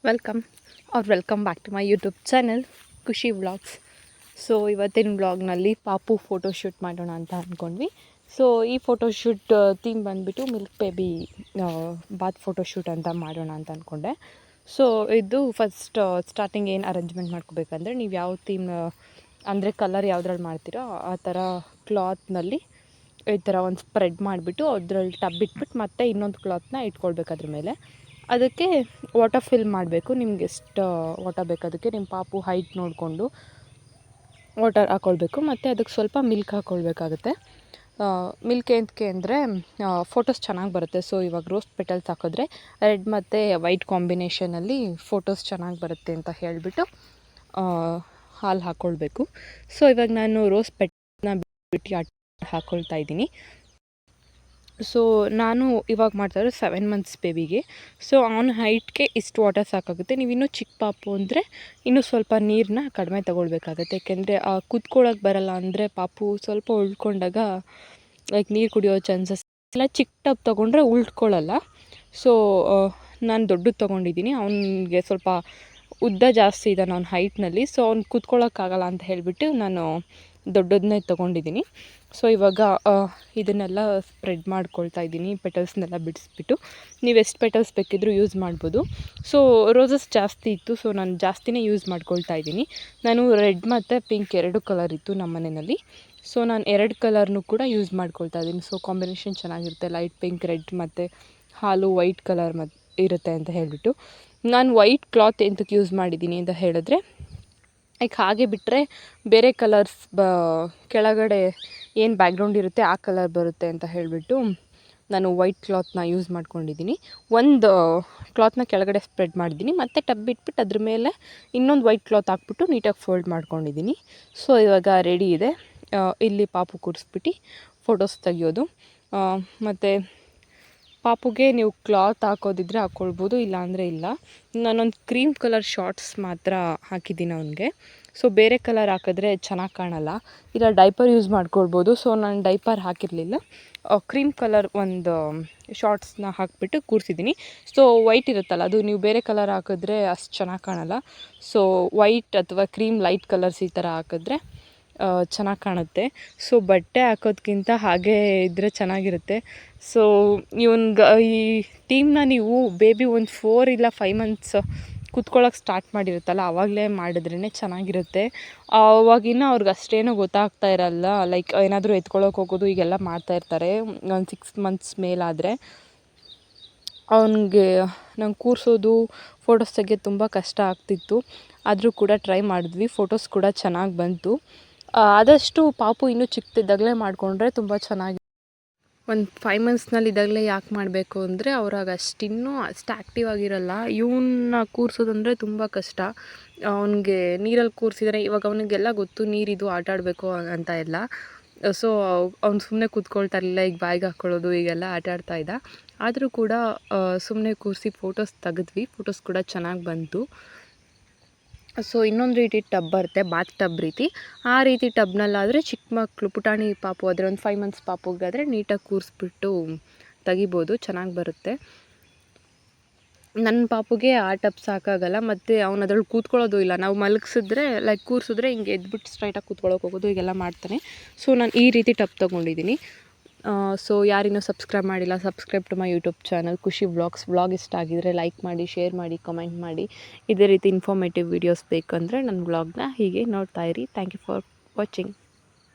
Welcome welcome back to my YouTube channel Khushi vlogs. So ಇವತ್ತಿನ ವ್ಲಾಗ್ನಲ್ಲಿ ಪಾಪು ಫೋಟೋಶೂಟ್ ಮಾಡೋಣ ಅಂತ ಅಂದ್ಕೊಂಡ್ವಿ. ಸೊ ಈ ಫೋಟೋಶೂಟ್ ಥೀಮ್ ಬಂದುಬಿಟ್ಟು ಮಿಲ್ಕ್ ಬೇಬಿ ಬಾತ್ ಫೋಟೋಶೂಟ್ ಅಂತ ಮಾಡೋಣ ಅಂತ ಅಂದ್ಕೊಂಡೆ. ಸೊ ಇದು ಫಸ್ಟ್ ಸ್ಟಾರ್ಟಿಂಗ್ ಏನು ಅರೇಂಜ್ಮೆಂಟ್ ಮಾಡ್ಕೋಬೇಕಂದ್ರೆ, ನೀವು ಯಾವ ಥೀಮ್ ಅಂದರೆ ಕಲರ್ ಯಾವುದ್ರಲ್ಲಿ ಮಾಡ್ತೀರೋ ಆ ಥರ ಕ್ಲಾತ್ನಲ್ಲಿ ಈ ಥರ ಒಂದು ಸ್ಪ್ರೆಡ್ ಮಾಡಿಬಿಟ್ಟು ಅದ್ರಲ್ಲಿ ಟಬ್ ಇಟ್ಬಿಟ್ಟು ಮತ್ತೆ ಇನ್ನೊಂದು ಕ್ಲಾತ್ನ ಇಟ್ಕೊಳ್ಬೇಕು ಅದ್ರ ಮೇಲೆ. ಅದಕ್ಕೆ ವಾಟರ್ ಫಿಲ್ ಮಾಡಬೇಕು. ನಿಮ್ಗೆ ಎಷ್ಟು ವಾಟರ್ ಬೇಕು ಅದಕ್ಕೆ ನಿಮ್ಮ ಪಾಪು ಹೈಟ್ ನೋಡಿಕೊಂಡು ವಾಟರ್ ಹಾಕ್ಕೊಳ್ಬೇಕು. ಮತ್ತು ಅದಕ್ಕೆ ಸ್ವಲ್ಪ ಮಿಲ್ಕ್ ಹಾಕ್ಕೊಳ್ಬೇಕಾಗುತ್ತೆ. ಮಿಲ್ಕ್ ಏನಕ್ಕೆ ಅಂದರೆ ಫೋಟೋಸ್ ಚೆನ್ನಾಗಿ ಬರುತ್ತೆ. ಸೊ ಇವಾಗ ರೋಸ್ ಪೆಟಲ್ಸ್ ಹಾಕಿದ್ರೆ ರೆಡ್ ಮತ್ತು ವೈಟ್ ಕಾಂಬಿನೇಷನಲ್ಲಿ ಫೋಟೋಸ್ ಚೆನ್ನಾಗಿ ಬರುತ್ತೆ ಅಂತ ಹೇಳಿಬಿಟ್ಟು ಹಾಲು ಹಾಕ್ಕೊಳ್ಬೇಕು. ಸೊ ಇವಾಗ ನಾನು ರೋಸ್ ಪೆಟಲ್ನ ಬಿಟ್ಟು ಹಾಕ್ಕೊಳ್ತಾ ಇದ್ದೀನಿ. ಸೊ ನಾನು ಇವಾಗ ಮಾಡ್ತಾಯಿರೋ 7 months ಬೇಬಿಗೆ. ಸೊ ಅವನ ಹೈಟ್ಗೆ ಇಷ್ಟು ವಾಟರ್ ಸಾಕಾಗುತ್ತೆ. ನೀವು ಇನ್ನೂ ಚಿಕ್ಕ ಪಾಪು ಅಂದರೆ ಇನ್ನೂ ಸ್ವಲ್ಪ ನೀರನ್ನ ಕಡಿಮೆ ತೊಗೊಳ್ಬೇಕಾಗತ್ತೆ. ಯಾಕೆಂದರೆ ಕುತ್ಕೊಳ್ಳೋಕೆ ಬರಲ್ಲ ಅಂದರೆ ಪಾಪು ಸ್ವಲ್ಪ ಉಳ್ಕೊಂಡಾಗ ಲೈಕ್ ನೀರು ಕುಡಿಯೋ ಚಾನ್ಸಸ್ ಎಲ್ಲ. ಚಿಕ್ಕ ಟಬ್ ತೊಗೊಂಡ್ರೆ ಉಳ್ಕೊಳ್ಳಲ್ಲ. ಸೊ ನಾನು ದೊಡ್ಡದು ತೊಗೊಂಡಿದ್ದೀನಿ. ಅವನಿಗೆ ಸ್ವಲ್ಪ ಉದ್ದ ಜಾಸ್ತಿ ಇದ್ದಾನೆ ಅವ್ನ ಹೈಟ್ನಲ್ಲಿ. ಸೊ ಅವ್ನು ಕುತ್ಕೊಳ್ಳೋಕ್ಕಾಗಲ್ಲ ಅಂತ ಹೇಳಿಬಿಟ್ಟು ನಾನು ದೊಡ್ಡದನ್ನೇ ತೊಗೊಂಡಿದ್ದೀನಿ. ಸೊ ಇವಾಗ ಇದನ್ನೆಲ್ಲ ಸ್ಪ್ರೆಡ್ ಮಾಡ್ಕೊಳ್ತಾ ಇದ್ದೀನಿ, ಪೆಟಲ್ಸ್ನೆಲ್ಲ ಬಿಡಿಸ್ಬಿಟ್ಟು. ನೀವು ಎಷ್ಟು ಪೆಟಲ್ಸ್ ಬೇಕಿದ್ರೂ ಯೂಸ್ ಮಾಡ್ಬೋದು. ಸೊ ರೋಸಸ್ ಜಾಸ್ತಿ ಇತ್ತು, ಸೊ ನಾನು ಜಾಸ್ತಿನೇ ಯೂಸ್ ಮಾಡ್ಕೊಳ್ತಾ ಇದ್ದೀನಿ. ನಾನು ರೆಡ್ ಮತ್ತು ಪಿಂಕ್ 2 ಕಲರ್ ಇತ್ತು ನಮ್ಮ ಮನೆಯಲ್ಲಿ. ಸೊ ನಾನು 2 ಕಲರ್ನೂ ಕೂಡ ಯೂಸ್ ಮಾಡ್ಕೊಳ್ತಾ ಇದ್ದೀನಿ. ಸೊ ಕಾಂಬಿನೇಷನ್ ಚೆನ್ನಾಗಿರುತ್ತೆ, ಲೈಟ್ ಪಿಂಕ್, ರೆಡ್ ಮತ್ತು ಹಾಲು ವೈಟ್ ಕಲರ್ ಇರುತ್ತೆ ಅಂತ ಹೇಳಿಬಿಟ್ಟು. ನಾನು ವೈಟ್ ಕ್ಲಾತ್ ಎಂತಕ್ಕೆ ಯೂಸ್ ಮಾಡಿದ್ದೀನಿ ಅಂತ ಹೇಳಿದ್ರೆ, ಲೈಕ್ ಹಾಗೆ ಬಿಟ್ಟರೆ ಬೇರೆ ಕಲರ್ಸ್ ಕೆಳಗಡೆ ಏನು ಬ್ಯಾಕ್ಗ್ರೌಂಡ್ ಇರುತ್ತೆ ಆ ಕಲರ್ ಬರುತ್ತೆ ಅಂತ ಹೇಳಿಬಿಟ್ಟು ನಾನು ವೈಟ್ ಕ್ಲಾತ್ನ ಯೂಸ್ ಮಾಡ್ಕೊಂಡಿದ್ದೀನಿ. ಒಂದು ಕ್ಲಾತ್ನ ಕೆಳಗಡೆ ಸ್ಪ್ರೆಡ್ ಮಾಡಿದ್ದೀನಿ, ಮತ್ತು ಟಬ್ ಇಟ್ಬಿಟ್ಟು ಅದ್ರ ಮೇಲೆ ಇನ್ನೊಂದು ವೈಟ್ ಕ್ಲಾತ್ ಹಾಕ್ಬಿಟ್ಟು ನೀಟಾಗಿ ಫೋಲ್ಡ್ ಮಾಡ್ಕೊಂಡಿದ್ದೀನಿ. ಸೊ ಇವಾಗ ರೆಡಿ ಇದೆ. ಇಲ್ಲಿ ಪಾಪು ಕೂರಿಸ್ಬಿಟ್ಟು ಫೋಟೋಸ್ ತೆಗಿಯೋದು. ಮತ್ತು ಪಾಪುಗೆ ನೀವು ಕ್ಲಾತ್ ಹಾಕೋದಿದ್ರೆ ಹಾಕ್ಕೊಳ್ಬೋದು, ಇಲ್ಲಾಂದರೆ ಇಲ್ಲ. ನಾನೊಂದು ಕ್ರೀಮ್ ಕಲರ್ ಶಾರ್ಟ್ಸ್ ಮಾತ್ರ ಹಾಕಿದ್ದೀನಿ ಅವನಿಗೆ. ಸೊ ಬೇರೆ ಕಲರ್ ಹಾಕಿದ್ರೆ ಚೆನ್ನಾಗಿ ಕಾಣಲ್ಲ. ಇಲ್ಲ ಡೈಪರ್ ಯೂಸ್ ಮಾಡ್ಕೊಳ್ಬೋದು. ಸೊ ನಾನು ಡೈಪರ್ ಹಾಕಿರಲಿಲ್ಲ, ಕ್ರೀಮ್ ಕಲರ್ ಒಂದು ಶಾರ್ಟ್ಸ್ನ ಹಾಕಿಬಿಟ್ಟು ಕೂರಿಸಿದ್ದೀನಿ. ಸೊ ವೈಟ್ ಇರುತ್ತಲ್ಲ, ಅದು ನೀವು ಬೇರೆ ಕಲರ್ ಹಾಕಿದ್ರೆ ಅಷ್ಟು ಚೆನ್ನಾಗಿ ಕಾಣಲ್ಲ. ಸೊ ವೈಟ್ ಅಥವಾ ಕ್ರೀಮ್ ಲೈಟ್ ಕಲರ್ಸ್ ಈ ಥರ ಹಾಕಿದ್ರೆ ಚೆನ್ನಾಗಿ ಕಾಣುತ್ತೆ. ಸೊ ಬಟ್ಟೆ ಹಾಕೋದ್ಕಿಂತ ಹಾಗೇ ಇದ್ದರೆ ಚೆನ್ನಾಗಿರುತ್ತೆ. ಸೊ ಈ ಟೀಮ್ನ ನೀವು ಬೇಬಿ ಒಂದು 4 ಇಲ್ಲ 5 months ಕೂತ್ಕೊಳ್ಳೋಕೆ ಸ್ಟಾರ್ಟ್ ಮಾಡಿರುತ್ತಲ್ಲ, ಆವಾಗಲೇ ಮಾಡಿದ್ರೇ ಚೆನ್ನಾಗಿರುತ್ತೆ. ಆವಾಗಿನ ಅವ್ರಿಗೆ ಅಷ್ಟೇನೂ ಗೊತ್ತಾಗ್ತಾ ಇರಲ್ಲ. ಲೈಕ್ ಏನಾದರೂ ಎತ್ಕೊಳ್ಳೋಕೆ ಹೋಗೋದು ಈಗೆಲ್ಲ ಮಾಡ್ತಾಯಿರ್ತಾರೆ. ಒಂದು 6 months ಮೇಲಾದರೆ ಅವನಿಗೆ ನಂಗೆ ಕೂರಿಸೋದು, ಫೋಟೋಸ್ ತೆಗಿಯೋದು ತುಂಬ ಕಷ್ಟ ಆಗ್ತಿತ್ತು. ಆದರೂ ಕೂಡ ಟ್ರೈ ಮಾಡಿದ್ವಿ. ಫೋಟೋಸ್ ಕೂಡ ಚೆನ್ನಾಗಿ ಬಂತು. ಆದಷ್ಟು ಪಾಪು ಇನ್ನೂ ಚಿಕ್ಕದಿದ್ದಾಗಲೇ ಮಾಡಿಕೊಂಡ್ರೆ ತುಂಬ ಚೆನ್ನಾಗಿ. ಒಂದು 5 monthsನಲ್ಲಿ ಇದ್ದಾಗಲೇ ಯಾಕೆ ಮಾಡಬೇಕು ಅಂದರೆ, ಅವ್ರಾಗ ಇನ್ನೂ ಅಷ್ಟು ಆ್ಯಕ್ಟಿವ್ ಆಗಿರಲ್ಲ. ಇವನ್ನ ಕೂರಿಸೋದಂದರೆ ತುಂಬ ಕಷ್ಟ. ಅವನಿಗೆ ನೀರಲ್ಲಿ ಕೂರಿಸಿದ್ರೆ ಇವಾಗ ಅವನಿಗೆಲ್ಲ ಗೊತ್ತು, ನೀರಿದು ಆಟ ಆಡಬೇಕು ಅಂತ ಎಲ್ಲ. ಸೊ ಅವ್ನು ಸುಮ್ಮನೆ ಕೂತ್ಕೊಳ್ತಾ ಇರಲಿಲ್ಲ. ಈಗ ಬಾಯಿಗೆ ಹಾಕ್ಕೊಳ್ಳೋದು ಈಗೆಲ್ಲ ಆಟ ಆಡ್ತಾಯಿದ್ದ. ಆದರೂ ಕೂಡ ಸುಮ್ಮನೆ ಕೂರಿಸಿ ಫೋಟೋಸ್ ತೆಗೆದ್ವಿ. ಫೋಟೋಸ್ ಕೂಡ ಚೆನ್ನಾಗಿ ಬಂತು. ಸೊ ಇನ್ನೊಂದು ರೀತಿ ಟಬ್ ಬರುತ್ತೆ, ಬಾತ್ ಟಬ್ ರೀತಿ. ಆ ರೀತಿ ಟಬ್ನಲ್ಲಾದರೆ ಚಿಕ್ಕ ಮಕ್ಕಳು ಪುಟಾಣಿ ಪಾಪು ಆದರೆ ಒಂದು 5 months ಪಾಪುಗಾದರೆ ನೀಟಾಗಿ ಕೂರಿಸ್ಬಿಟ್ಟು ತೆಗಿಬೋದು, ಚೆನ್ನಾಗಿ ಬರುತ್ತೆ. ನನ್ನ ಪಾಪುಗೆ ಆ ಟಬ್ ಸಾಕಾಗಲ್ಲ, ಮತ್ತು ಅವ್ನು ಅದ್ರಲ್ಲಿ ಕೂತ್ಕೊಳ್ಳೋದು ಇಲ್ಲ. ನಾವು ಮಲಗಿಸಿದ್ರೆ ಲೈಕ್ ಕೂರಿಸಿದ್ರೆ ಹಿಂಗೆ ಎದ್ಬಿಟ್ಟು ಸ್ಟ್ರೈಟಾಗಿ ಕೂತ್ಕೊಳ್ಳೋಕೆ ಹೋಗೋದು ಹೀಗೆಲ್ಲ ಮಾಡ್ತಾನೆ. ಸೊ ನಾನು ಈ ರೀತಿ ಟಬ್ ತೊಗೊಂಡಿದ್ದೀನಿ. ಸೊ ಯಾರಿನ್ನೂ ಸಬ್ಸ್ಕ್ರೈಬ್ ಮಾಡಿಲ್ಲ, subscribe to my YouTube channel Khushi vlogs. Vlog ಇಷ್ಟ ಆಗಿದರೆ ಲೈಕ್ ಮಾಡಿ, ಶೇರ್ ಮಾಡಿ, ಕಮೆಂಟ್ ಮಾಡಿ. ಇದೇ ರೀತಿ ಇನ್ಫಾರ್ಮೇಟಿವ್ ವೀಡಿಯೋಸ್ ಬೇಕಂದರೆ ನನ್ನ ವ್ಲಾಗ್ನ ಹೀಗೆ ನೋಡ್ತಾಯಿರಿ. Thank you for watching.